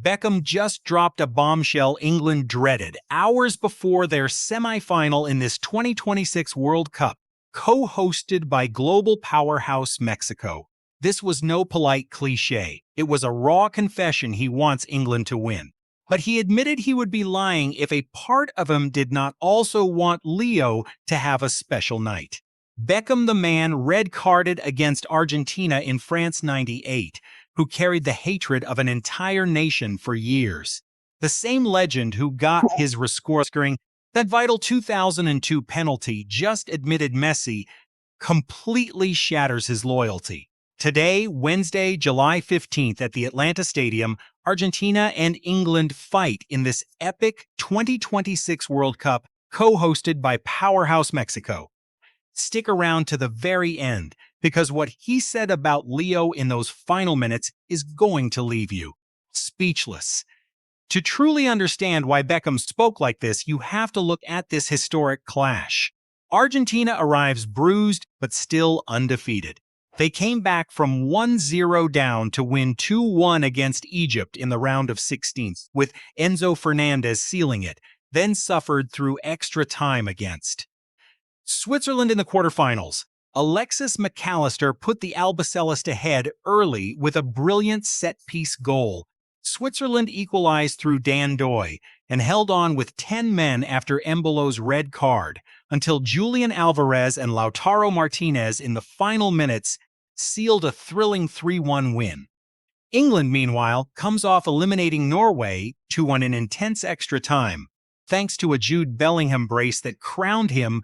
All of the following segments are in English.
Beckham just dropped a bombshell England dreaded hours before their semifinal in this 2026 World Cup, co-hosted by global powerhouse Mexico. This was no polite cliché. It was a raw confession he wants England to win. But he admitted he would be lying if a part of him did not also want Leo to have a special night. Beckham, the man red-carded against Argentina in France '98, who carried the hatred of an entire nation for years. The same legend who got his rescoring that vital 2002 penalty just admitted Messi completely shatters his loyalty. Today, Wednesday, July 15th at the Atlanta Stadium, Argentina and England fight in this epic 2026 World Cup co-hosted by powerhouse Mexico. Stick around to the very end, because what he said about Leo in those final minutes is going to leave you speechless. To truly understand why Beckham spoke like this, you have to look at this historic clash. Argentina arrives bruised but still undefeated. They came back from 1-0 down to win 2-1 against Egypt in the round of 16, with Enzo Fernandez sealing it, then suffered through extra time against Switzerland in the quarterfinals. Alexis McAllister put the Albiceleste ahead early with a brilliant set-piece goal. Switzerland equalized through Dan Doy and held on with 10 men after Embolo's red card until Julian Alvarez and Lautaro Martinez in the final minutes sealed a thrilling 3-1 win. England, meanwhile, comes off eliminating Norway 2-1 in intense extra time, thanks to a Jude Bellingham brace that crowned him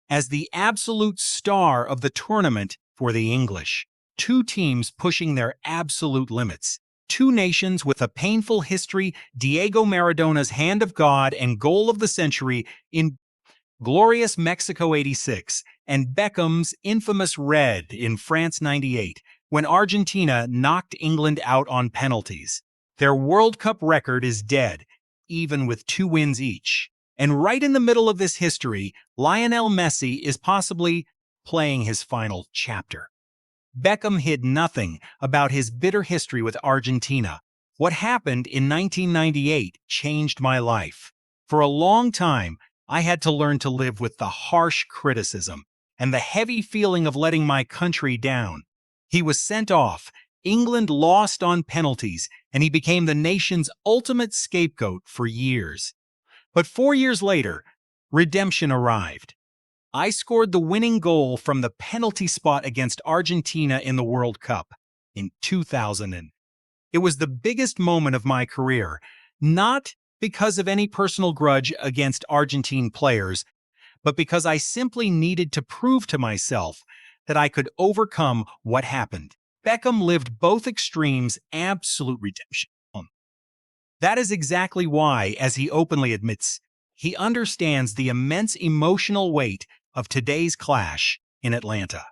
as the absolute star of the tournament for the English. Two teams pushing their absolute limits. Two nations with a painful history, Diego Maradona's hand of God and goal of the century in glorious Mexico '86, and Beckham's infamous red in France '98, when Argentina knocked England out on penalties. Their World Cup record is dead, even with 2 wins each. And right in the middle of this history, Lionel Messi is possibly playing his final chapter. Beckham hid nothing about his bitter history with Argentina. What happened in 1998 changed my life. For a long time, I had to learn to live with the harsh criticism and the heavy feeling of letting my country down. He was sent off, England lost on penalties, and he became the nation's ultimate scapegoat for years. But 4 years later, redemption arrived. I scored the winning goal from the penalty spot against Argentina in the World Cup in 2000. It was the biggest moment of my career, not because of any personal grudge against Argentine players, but because I simply needed to prove to myself that I could overcome what happened. Beckham lived both extremes, absolute redemption. That is exactly why, as he openly admits, he understands the immense emotional weight of today's clash in Atlanta.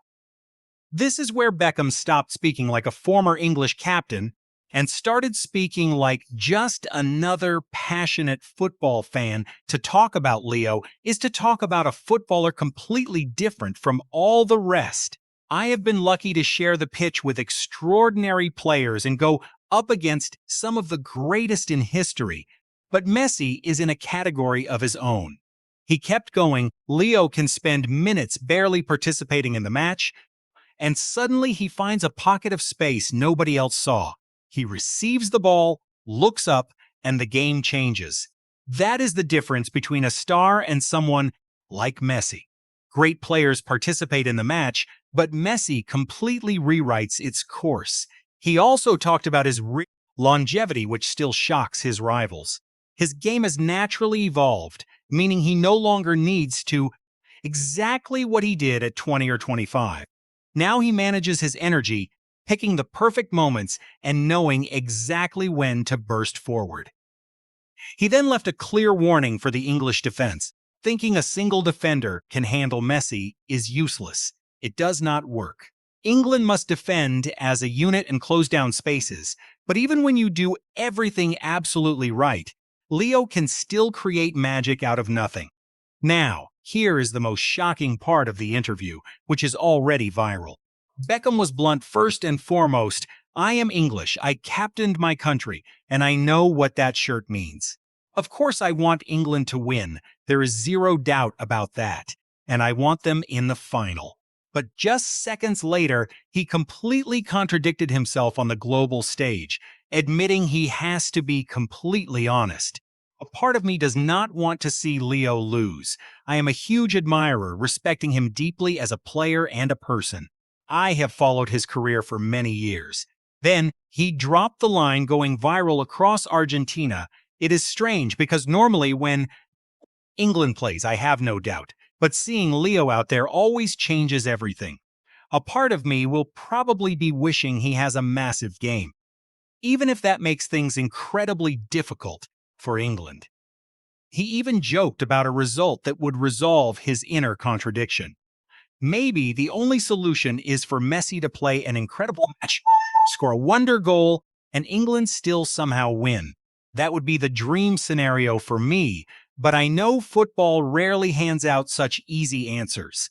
This is where Beckham stopped speaking like a former English captain and started speaking like just another passionate football fan. To talk about Leo is to talk about a footballer completely different from all the rest. I have been lucky to share the pitch with extraordinary players and go up against some of the greatest in history, but Messi is in a category of his own. He kept going. Leo can spend minutes barely participating in the match, and suddenly he finds a pocket of space nobody else saw. He receives the ball, looks up, and the game changes. That is the difference between a star and someone like Messi. Great players participate in the match, but Messi completely rewrites its course. He also talked about his longevity, which still shocks his rivals. His game has naturally evolved, meaning he no longer needs to exactly what he did at 20 or 25. Now he manages his energy, picking the perfect moments and knowing exactly when to burst forward. He then left a clear warning for the English defense. Thinking a single defender can handle Messi is useless. It does not work. England must defend as a unit and close down spaces, but even when you do everything absolutely right, Leo can still create magic out of nothing. Now, here is the most shocking part of the interview, which is already viral. Beckham was blunt first and foremost. I am English, I captained my country, and I know what that shirt means. Of course I want England to win, there is zero doubt about that, and I want them in the final. But just seconds later, he completely contradicted himself on the global stage, admitting he has to be completely honest. A part of me does not want to see Leo lose. I am a huge admirer, respecting him deeply as a player and a person. I have followed his career for many years. Then, he dropped the line going viral across Argentina. It is strange because normally when England plays, I have no doubt, but seeing Leo out there always changes everything. A part of me will probably be wishing he has a massive game, even if that makes things incredibly difficult for England. He even joked about a result that would resolve his inner contradiction. Maybe the only solution is for Messi to play an incredible match, score a wonder goal, and England still somehow win. That would be the dream scenario for me, but I know football rarely hands out such easy answers.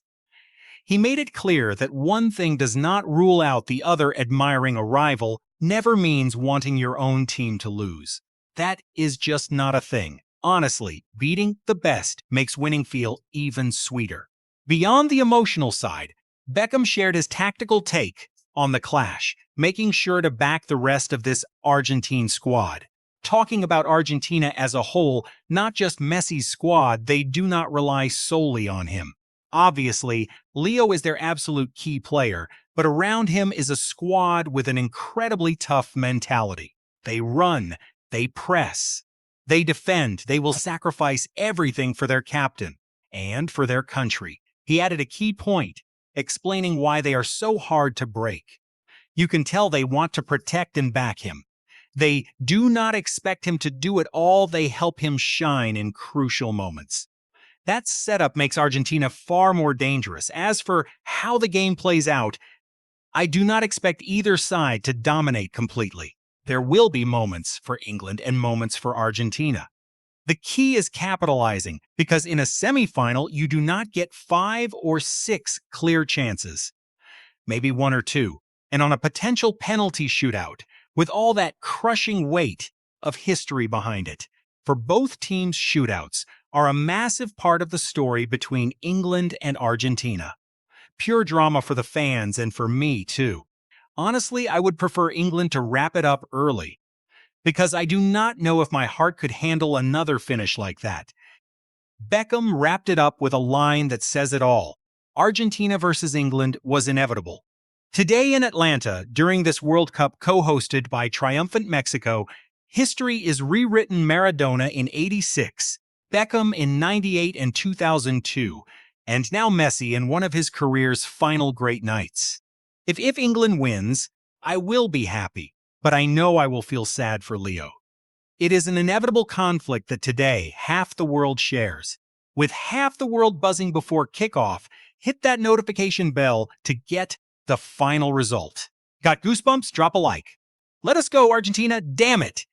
He made it clear that one thing does not rule out the other. Admiring a rival never means wanting your own team to lose. That is just not a thing. Honestly, beating the best makes winning feel even sweeter. Beyond the emotional side, Beckham shared his tactical take on the clash, making sure to back the rest of this Argentine squad. Talking about Argentina as a whole, not just Messi's squad, they do not rely solely on him. Obviously, Leo is their absolute key player, but around him is a squad with an incredibly tough mentality. They run, they press, they defend, they will sacrifice everything for their captain and for their country. He added a key point, explaining why they are so hard to break. You can tell they want to protect and back him. They do not expect him to do it all, they help him shine in crucial moments. That setup makes Argentina far more dangerous. As for how the game plays out, I do not expect either side to dominate completely. There will be moments for England and moments for Argentina. The key is capitalizing, because in a semifinal, you do not get 5 or 6 clear chances. Maybe 1 or 2. And on a potential penalty shootout, with all that crushing weight of history behind it. For both teams, shootouts are a massive part of the story between England and Argentina. Pure drama for the fans and for me, too. Honestly, I would prefer England to wrap it up early, because I do not know if my heart could handle another finish like that. Beckham wrapped it up with a line that says it all. Argentina versus England was inevitable. Today in Atlanta, during this World Cup co-hosted by triumphant Mexico, history is rewritten. Maradona in '86, Beckham in '98 and 2002, and now Messi in one of his career's final great nights. If England wins, I will be happy, but I know I will feel sad for Leo. It is an inevitable conflict that today half the world shares. With half the world buzzing before kickoff, hit that notification bell to get the final result. Got goosebumps? Drop a like. Let us go, Argentina, damn it!